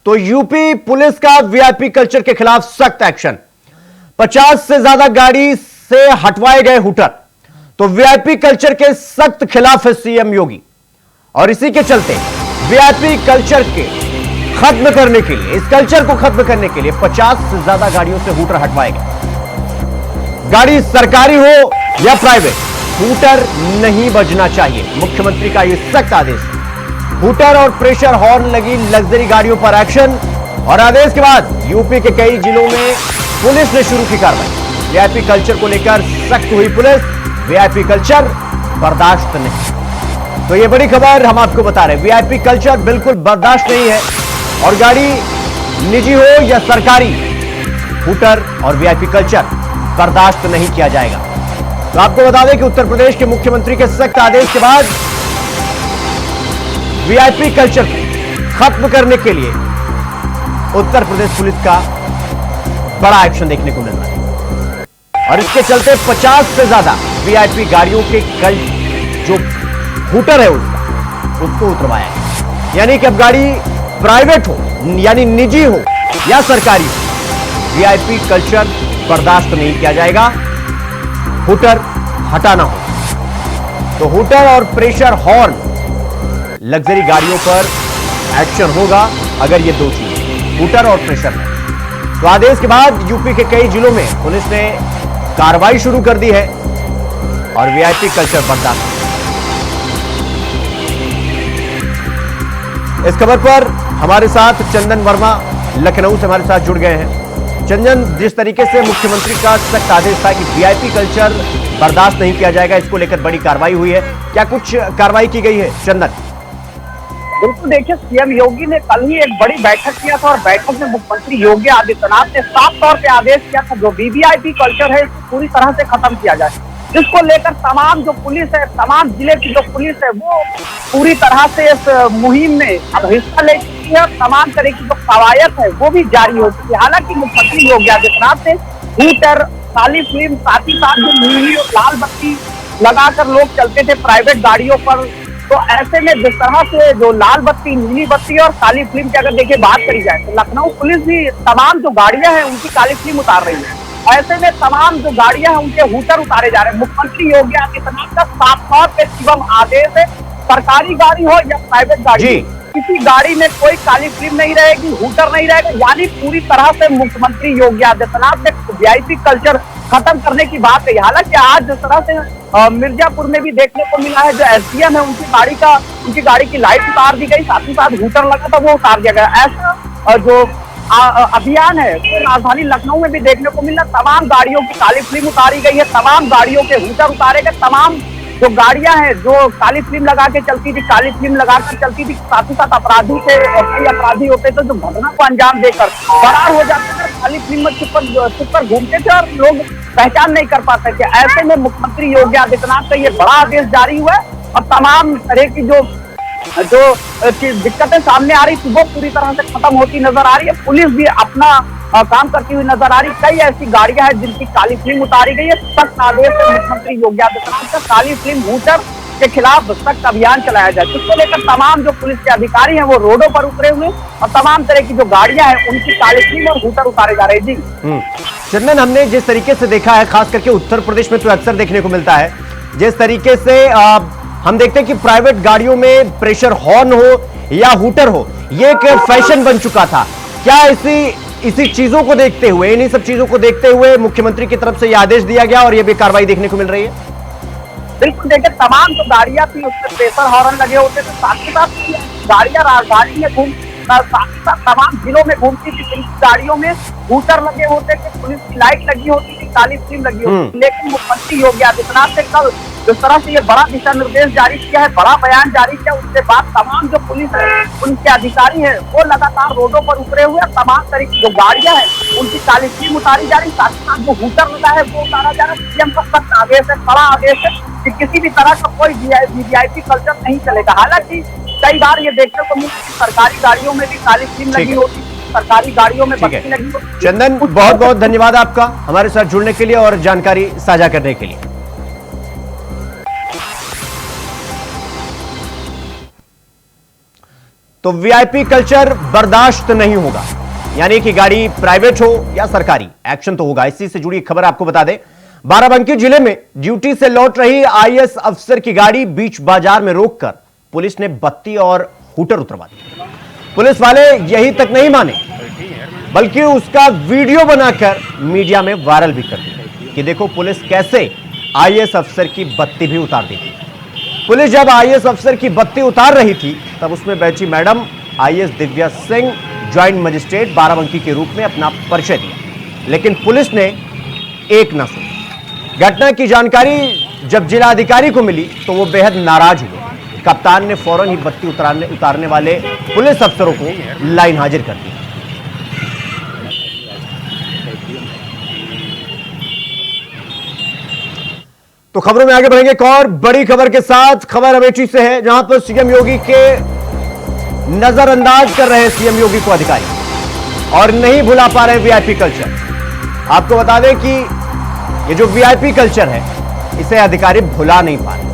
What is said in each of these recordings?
तो UP police का VIP culture के खिलाफ सख्त एक्शन। 50 से ज्यादा गाड़ी से हटवाए गए हुटर। तो वीआईपी कल्चर के सख्त खिलाफ है सीएम योगी, और इसी के चलते वीआईपी कल्चर के खत्म करने के लिए, इस कल्चर को खत्म करने के लिए 50 से ज्यादा गाड़ियों से हुटर हटवाए गए। गाड़ी सरकारी हो या प्राइवेट, हुटर नहीं बजना चाहिए। मुख्यमंत्री का यह सख्त आदेश है। हुटर और प्रेशर हॉर्न लगी लग्जरी गाड़ियों पर एक्शन, और आदेश के बाद यूपी के कई जिलों में पुलिस ने शुरू की कार्रवाई। वीआईपी कल्चर को लेकर सख्त हुई पुलिस। वीआईपी कल्चर बर्दाश्त नहीं। तो यह बड़ी खबर हम आपको बता रहे हैं, वीआईपी कल्चर बिल्कुल बर्दाश्त नहीं है, और गाड़ी निजी हो या सरकारी, हुटर और वीआईपी कल्चर बर्दाश्त नहीं किया जाएगा। तो आपको बता दें कि उत्तर प्रदेश के मुख्यमंत्री के सख्त आदेश के बाद वीआईपी कल्चर को खत्म करने के लिए उत्तर प्रदेश पुलिस का बड़ा एक्शन देखने को मिल रहा है, और इसके चलते 50 से ज्यादा वीआईपी गाड़ियों के जो हुटर है उसको उतरवाया है। यानी कि अब गाड़ी प्राइवेट हो यानी निजी हो या सरकारी हो, वीआईपी कल्चर बर्दाश्त नहीं किया जाएगा, हुटर हटाना होगा। तो हुटर और प्रेशर हॉर्न लग्जरी गाड़ियों पर एक्शन होगा अगर ये दो चीज, हुटर और प्रेशर है। तो आदेश के बाद यूपी के कई जिलों में पुलिस ने कार्रवाई शुरू कर दी है, और वीआईपी कल्चर बर्दाश्त। इस खबर पर हमारे साथ चंदन वर्मा लखनऊ से हमारे साथ जुड़ गए हैं। चंदन, जिस तरीके से मुख्यमंत्री का सख्त आदेश था कि वीआईपी कल्चर बर्दाश्त नहीं किया जाएगा, इसको लेकर बड़ी कार्रवाई हुई है, क्या कुछ कार्रवाई की गई है? चंदन। बिल्कुल, देखिए, सीएम योगी ने कल ही एक बड़ी बैठक किया था, और बैठक में मुख्यमंत्री योगी आदित्यनाथ ने साफ तौर पे आदेश किया था जो वीवीआईपी कल्चर है इसको पूरी तरह से खत्म किया जाए, जिसको लेकर तमाम जो पुलिस है, तमाम जिले की जो पुलिस है, वो पूरी तरह से इस मुहिम में अब हिस्सा ले चुकी है। तमाम तरह की जो कवायद है वो भी जारी हो चुकी है। हालांकि मुख्यमंत्री योगी आदित्यनाथ ने हुटर, काली फिल्म, साथ ही साथ जो नीली और लाल बत्ती लगाकर लोग चलते थे प्राइवेट गाड़ियों पर, तो ऐसे में जिस तरह से जो लाल बत्ती, नीली बत्ती और काली फिल्म की अगर देखिए बात करी जाए, तो लखनऊ पुलिस भी तमाम जो गाड़ियां हैं उनकी काली फिल्म उतार रही है। ऐसे में तमाम जो गाड़ियां हैं उनके हुटर उतारे जा रहे हैं। मुख्यमंत्री योगी आदित्यनाथ का साफ तौर पे शिवम आदेश है, सरकारी गाड़ी हो या प्राइवेट गाड़ी, किसी गाड़ी में कोई काली फिल्म नहीं रहेगी, हुटर नहीं रहेगा। यानी पूरी तरह से मुख्यमंत्री योगी आदित्यनाथ ने वीआईपी कल्चर खत्म करने की बात कही। हालांकि आज जिस तरह से मिर्जापुर में भी देखने को मिला है, जो एसडीएम है उनकी गाड़ी की लाइट उतार दी गई, साथ ही साथ हुटर लगा था वो उतार दिया गया। ऐसा जो अभियान है वो राजधानी लखनऊ में भी देखने को मिला। तमाम गाड़ियों की काली फिल्म उतारी गई है, तमाम गाड़ियों के हुटर उतारे गए। तमाम जो गाड़ियां हैं जो काली फिल्म लगा के चलती थी, काली फिल्म लगाकर चलती थी, साथ ही साथ अपराधी थे, कई अपराधी होते थे जो घटना को अंजाम देकर फरार हो जाते थे, काली फिल्म में छुप कर घूमते थे और लोग पहचान नहीं कर पाते थे। ऐसे में मुख्यमंत्री योगी आदित्यनाथ का ये बड़ा आदेश जारी हुआ है, और तमाम तरह की जो दिक्कतें सामने आ रही थी वो पूरी तरह से खत्म होती नजर आ रही है। पुलिस भी अपना काम करती हुई नजर आ रही। कई ऐसी गाड़ियां हैं जिनकी काली फिल्म उतारी गई है। सख्त आदेश है मुख्यमंत्री योगी आदित्यनाथ का, काली फिल्म, हुटर के खिलाफ सख्त अभियान चलाया जाए, जिसको लेकर तमाम जो पुलिस के अधिकारी हैं वो रोडों पर उतरे हुए, और तमाम तरह की जो गाड़ियां हैं उनकी काली फिल्म और हुटर उतारे जा रहे हैं। जी चंदन, हमने जिस तरीके से देखा है, खास करके उत्तर प्रदेश में तो अक्सर देखने को मिलता है, जिस तरीके से हम देखते हैं कि प्राइवेट गाड़ियों में प्रेशर हॉर्न हो या हुटर हो, ये एक फैशन बन चुका था। क्या इसी चीजों को देखते हुए, इन्हीं सब चीजों को देखते हुए मुख्यमंत्री की तरफ से यह आदेश दिया गया और यह भी कार्रवाई देखने को मिल रही है? बिल्कुल, देखिए, तमाम जो गाड़ियां थी उसमें प्रेशर हॉर्न लगे होते थे, साथ ही साथ गाड़ियां राजधानी में साथ ही साथ तमाम जिलों में घूमती थी, जिनकी गाड़ियों में हुटर लगे होते थे, पुलिस की लाइट लगी होती थी, काली फिल्म लगी होती थी। लेकिन मुख्यमंत्री योगी आदित्यनाथ ने कल जिस तरह से ये बड़ा दिशा निर्देश जारी किया है, बड़ा बयान जारी किया, उसके बाद तमाम जो पुलिस है, उनके अधिकारी हैं, वो लगातार रोडों पर उतरे हुए, तमाम तरह की जो गाड़ियां हैं उनकी काली फिल्म उतारी जा रही, साथ ही साथ जो हुटर लगा है वो उतारा जा रहा है। सीएम का सख्त आदेश है, बड़ा आदेश है कि किसी भी तरह का कोई वीवीआईपी कल्चर नहीं चलेगा। हालांकि कई बार ये देखने को मिला कि सरकारी गाड़ियों में भी काली फिल्म लगी होती, सरकारी गाड़ियों में बत्ती लगी होती। चंदन, बहुत बहुत धन्यवाद आपका हमारे साथ जुड़ने के लिए और जानकारी साझा करने के लिए। तो तो वीआईपी कल्चर बर्दाश्त नहीं होगा, यानी कि गाड़ी प्राइवेट हो या सरकारी, एक्शन तो होगा। इसी से जुड़ी एक खबर आपको बता दें, बाराबंकी जिले में ड्यूटी से लौट रही आईएएस अफसर की गाड़ी बीच बाजार में रोककर पुलिस ने बत्ती और हूटर उतरवा दी। पुलिस वाले यही तक नहीं माने, बल्कि उसका वीडियो बनाकर मीडिया में वायरल भी कर दिया कि देखो पुलिस कैसे आईएएस अफसर की बत्ती भी उतार दी थी। पुलिस जब आईएएस अफसर की बत्ती उतार रही थी तब उसमें बैठी madam IAS Divya Singh joint magistrate Barabanki के रूप में अपना परिचय दिया, लेकिन पुलिस ने एक न सुनी। घटना की जानकारी जब जिलाधिकारी को मिली तो वो बेहद नाराज हुए। कप्तान ने फौरन ही बत्ती उतारने वाले पुलिस अफसरों को लाइन हाजिर कर दी। तो खबरों में आगे बढ़ेंगे एक और बड़ी खबर के साथ। खबर अमेठी से है, जहां पर सीएम योगी के नजरअंदाज कर रहे हैं सीएम योगी को अधिकारी और नहीं भुला पा रहे वीआईपी कल्चर। आपको बता दें कि ये जो वीआईपी कल्चर है इसे अधिकारी भुला नहीं पा रहे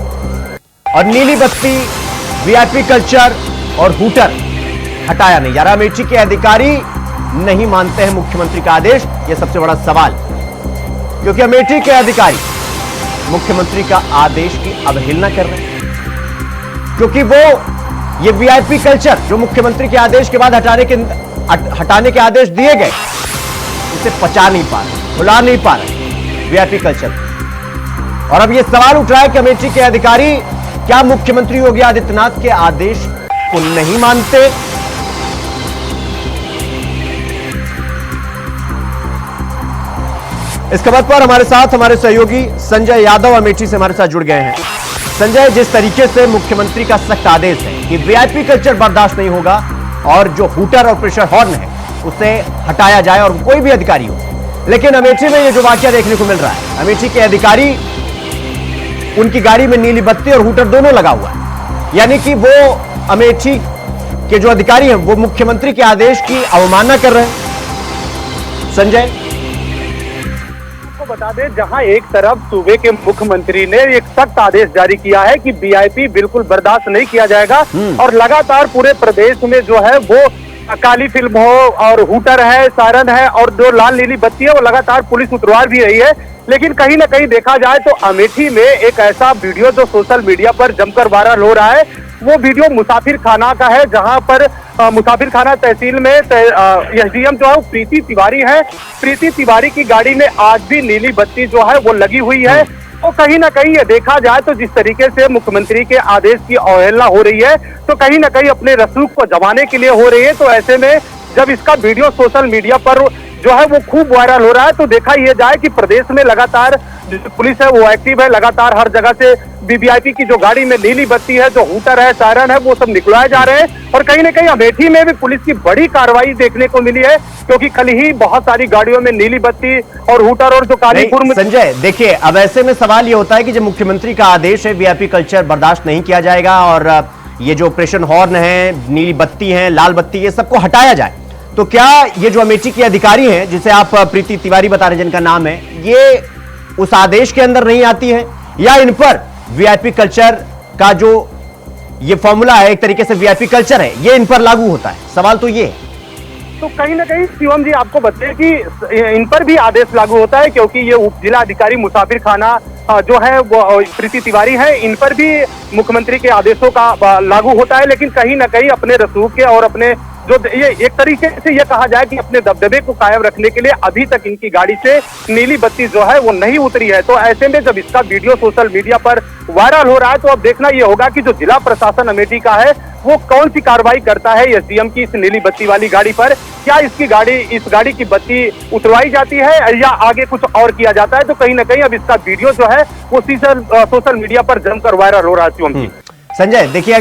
और नीली बत्ती, वीआईपी कल्चर और हूटर हटाया नहीं जा रहा। अमेठी के अधिकारी नहीं मानते हैं मुख्यमंत्री का आदेश, यह सबसे बड़ा सवाल, क्योंकि अमेठी के अधिकारी मुख्यमंत्री का आदेश की अवहेलना कर रहे हैं, क्योंकि वो ये वीआईपी कल्चर जो मुख्यमंत्री के आदेश के बाद हटाने के आदेश दिए गए उसे पचा नहीं पा रहे, भुला नहीं पा रहे वीआईपी कल्चर। और अब ये सवाल उठ रहा है कि अमेठी के अधिकारी क्या मुख्यमंत्री योगी आदित्यनाथ के आदेश को नहीं मानते। इस खबर पर हमारे साथ हमारे सहयोगी संजय यादव अमेठी से हमारे साथ जुड़ गए हैं। संजय, जिस तरीके से मुख्यमंत्री का सख्त आदेश है कि वीआईपी कल्चर बर्दाश्त नहीं होगा और जो हूटर और प्रेशर हॉर्न है उसे हटाया जाए और कोई भी अधिकारी हो, लेकिन अमेठी में ये जो वाकया देखने को मिल रहा है, अमेठी के अधिकारी, उनकी गाड़ी में नीली बत्ती और हूटर दोनों लगा हुआ है, यानी कि वो अमेठी के जो अधिकारी हैं वो मुख्यमंत्री के आदेश की अवमानना कर रहे हैं। संजय, बता दें, जहां एक तरफ सूबे के मुख्यमंत्री ने एक सख्त आदेश जारी किया है कि वीआईपी बिल्कुल बर्दाश्त नहीं किया जाएगा और लगातार पूरे प्रदेश में जो है वो काली फिल्म हो और हूटर है, सायरन है और जो लाल नीली बत्ती है वो लगातार पुलिस उतरवा भी रही है। लेकिन कहीं ना कहीं देखा जाए तो अमेठी में एक ऐसा वीडियो जो सोशल मीडिया पर जमकर वायरल हो रहा है, वो वीडियो मुसाफिर खाना का है, जहां पर मुसाफिर खाना तहसील में एसडीएम जो है प्रीति तिवारी है। प्रीति तिवारी की गाड़ी में आज भी नीली बत्ती जो है वो लगी हुई है। तो कहीं ना कहीं ये देखा जाए तो जिस तरीके से मुख्यमंत्री के आदेश की अवहेलना हो रही है, तो कहीं ना कहीं अपने रसूख को जमाने के लिए हो रही है। तो ऐसे में जब इसका वीडियो सोशल मीडिया पर जो है वो खूब वायरल हो रहा है, तो देखा यह जाए कि प्रदेश में लगातार जो पुलिस है वो एक्टिव है, लगातार हर जगह से वीवीआईपी की जो गाड़ी में नीली बत्ती है, जो हूटर है, सायरन है, वो सब निकलवाए जा रहे हैं। और कहीं ना कहीं अमेठी में भी पुलिस की बड़ी कार्रवाई देखने को मिली है, क्योंकि कल ही बहुत सारी गाड़ियों में नीली बत्ती और हूटर और जो काली फुर्म। संजय, देखिए, अब ऐसे में सवाल ये होता है कि जब मुख्यमंत्री का आदेश है वीआईपी कल्चर बर्दाश्त नहीं किया जाएगा और ये जो प्रेशर हॉर्न है, नीली बत्ती है, लाल बत्ती, ये सबको हटाया जाए, तो क्या ये जो अमेठी के अधिकारी हैं, जिसे आप प्रीति तिवारी बता रहे हैं जिनका नाम है, ये उस आदेश के अंदर नहीं आती है, या इन पर वीआईपी कल्चर का जो ये फॉर्मूला है, एक तरीके से वीआईपी कल्चर है, ये इन पर लागू होता है? सवाल तो ये है। तो कहीं ना कहीं शिवम जी आपको बताएं कि इन पर भी आदेश लागू होता है, क्योंकि ये उप जिला अधिकारी मुसाफिर खाना जो है वो प्रीति तिवारी है, इन पर भी मुख्यमंत्री के आदेशों का लागू होता है। लेकिन कहीं ना कहीं अपने रसूख के और अपने जो ये एक तरीके से ये कहा जाए कि अपने दबदबे को कायम रखने के लिए अभी तक इनकी गाड़ी से नीली बत्ती जो है वो नहीं उतरी है। तो ऐसे में जब इसका वीडियो सोशल मीडिया पर वायरल हो रहा है, तो अब देखना ये होगा कि जो जिला प्रशासन अमेठी का है वो कौन सी कार्रवाई करता है एसडीएम की इस नीली बत्ती वाली गाड़ी पर। क्या इस गाड़ी की बत्ती उतरवाई जाती है या आगे कुछ और किया जाता है? तो कहीं ना कहीं अब इसका वीडियो जो है वो सोशल मीडिया पर जमकर वायरल हो रहा है। शिवम जी, संजय, देखिए,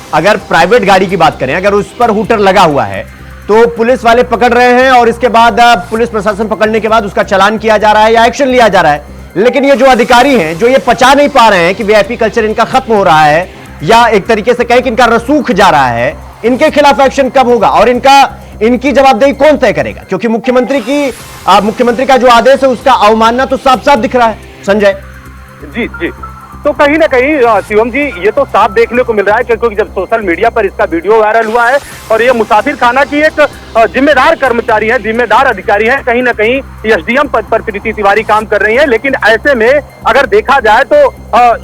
अगर प्राइवेट गाड़ी की बात करें, अगर उस पर हूटर लगा हुआ है तो पुलिस वाले पकड़ रहे हैं और इसके बाद पुलिस प्रशासन पकड़ने के बाद उसका चालान किया जा रहा है या एक्शन लिया जा रहा है। लेकिन ये जो अधिकारी हैं, जो ये पचा नहीं पा रहे हैं कि वीआईपी कल्चर इनका खत्म हो रहा है या एक तरीके से कहें कि इनका रसूख जा रहा है, इनके खिलाफ एक्शन कब होगा और इनकी जवाबदेही कौन तय करेगा? क्योंकि मुख्यमंत्री का जो आदेश है उसका अवमानना तो साफ साफ दिख रहा है। संजय जी, तो तो कहीं ना कहीं शिवम जी ये तो साफ देखने को मिल रहा है क्योंकि जब सोशल मीडिया पर इसका वीडियो वायरल हुआ है और ये मुसाफिर खाना की एक जिम्मेदार कर्मचारी है, जिम्मेदार अधिकारी है, कहीं ना कहीं एसडीएम पद पर प्रीति तिवारी काम कर रही है। लेकिन ऐसे में अगर देखा जाए तो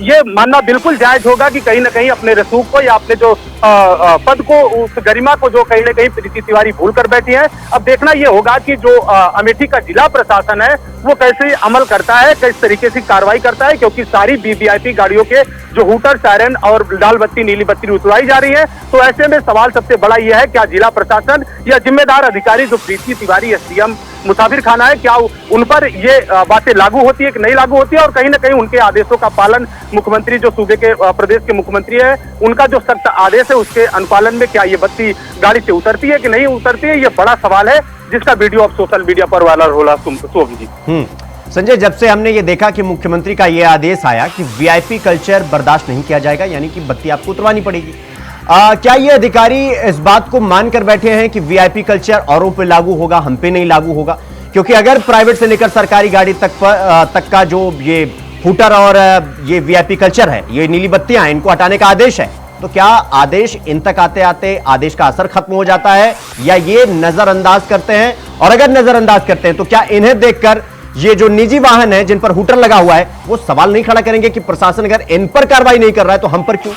ये मानना बिल्कुल जायज होगा कि कहीं ना कहीं अपने रसूख को या अपने जो पद को, उस गरिमा को जो कहीं ना कहीं प्रीति तिवारी भूल कर बैठी है। अब देखना ये होगा कि जो अमेठी का जिला प्रशासन है वो कैसे अमल करता है, किस तरीके से कार्रवाई करता है, क्योंकि सारी वीवीआईपी गाड़ियों के जो हूटर, सायरन और लाल बत्ती, नीली बत्ती उतरवाई जा रही है। तो ऐसे में सवाल सबसे बड़ा यह है, क्या जिला प्रशासन या जिम्मेदार अधिकारी जो प्रीति तिवारी एसडीएम मुसाफिर खाना है, क्या उन पर ये बातें लागू होती है कि नहीं लागू होती है, और कहीं ना कहीं उनके आदेशों का पालन मुख्यमंत्री जो सूबे के प्रदेश के मुख्यमंत्री है उनका जो सख्त आदेश है उसके अनुपालन में क्या ये बत्ती गाड़ी से उतरती है कि नहीं उतरती है, ये बड़ा सवाल है जिसका वीडियो अब सोशल मीडिया पर वायरल हो रहा सोम जी। संजय, जब से हमने ये देखा कि मुख्यमंत्री का ये आदेश आया कि वीआईपी कल्चर बर्दाश्त नहीं किया जाएगा, यानी कि बत्ती आपको उतरवानी पड़ेगी, क्या ये अधिकारी इस बात को मानकर बैठे हैं कि वीआईपी कल्चर औरों पे लागू होगा, हम पे नहीं लागू होगा? क्योंकि अगर प्राइवेट से लेकर सरकारी गाड़ी तक का जो ये फूटर और ये वीआईपी कल्चर है, ये नीली बत्तियां, इनको हटाने का आदेश है, तो क्या आदेश इन तक आते आते आदेश का असर खत्म हो जाता है या ये नजरअंदाज करते हैं? और अगर नजरअंदाज करते हैं तो क्या इन्हें देखकर ये जो निजी वाहन है जिन पर हूटर लगा हुआ है वो सवाल नहीं खड़ा करेंगे कि प्रशासन अगर इन पर कार्रवाई नहीं कर रहा है तो हम पर क्यों?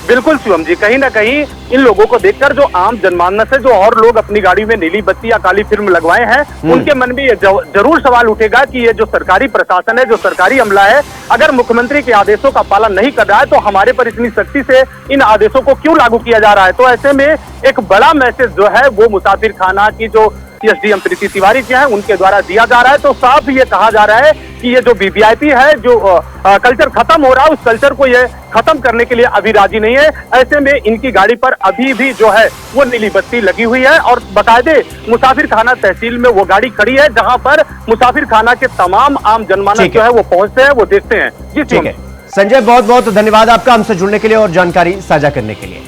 बिल्कुल शिवम जी, कहीं ना कहीं इन लोगों को देखकर जो आम जनमानस है, जो और लोग अपनी गाड़ी में नीली बत्ती या काली फिल्म लगवाए हैं, उनके मन में ये जरूर सवाल उठेगा कि ये जो सरकारी प्रशासन है, जो सरकारी अमला है, अगर मुख्यमंत्री के आदेशों का पालन नहीं कर रहा है तो हमारे पर इतनी सख्ती से इन आदेशों को क्यों लागू किया जा रहा है? तो ऐसे में एक बड़ा मैसेज जो है वो मुसाफिर खाना की जो एसडीएम प्रीति तिवारी जी हैं उनके द्वारा दिया जा रहा है। तो साफ ये कहा जा रहा है कि ये जो वीवीआईपी है, जो कल्चर खत्म हो रहा है, उस कल्चर को ये खत्म करने के लिए अभी राजी नहीं है। ऐसे में इनकी गाड़ी पर अभी भी जो है वो नीली बत्ती लगी हुई है और बाकायदे मुसाफिर खाना तहसील में वो गाड़ी खड़ी है जहां पर मुसाफिर खाना के तमाम आम जनमानस जो है वो पहुंचते हैं, वो देखते हैं। जी ठीक है संजय, बहुत बहुत धन्यवाद आपका हमसे जुड़ने के लिए और जानकारी साझा करने के लिए।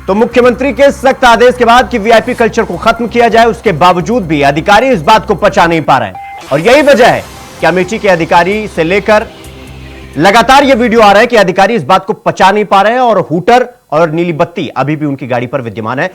तो मुख्यमंत्री के सख्त आदेश के बाद कि वीआईपी कल्चर को खत्म किया जाए, उसके बावजूद भी अधिकारी इस बात को पचा नहीं पा रहे हैं और यही वजह है कि अमेठी के अधिकारी से लेकर लगातार यह वीडियो आ रहा है कि अधिकारी इस बात को पचा नहीं पा रहे हैं और हूटर और नीली बत्ती अभी भी उनकी गाड़ी पर विद्यमान है।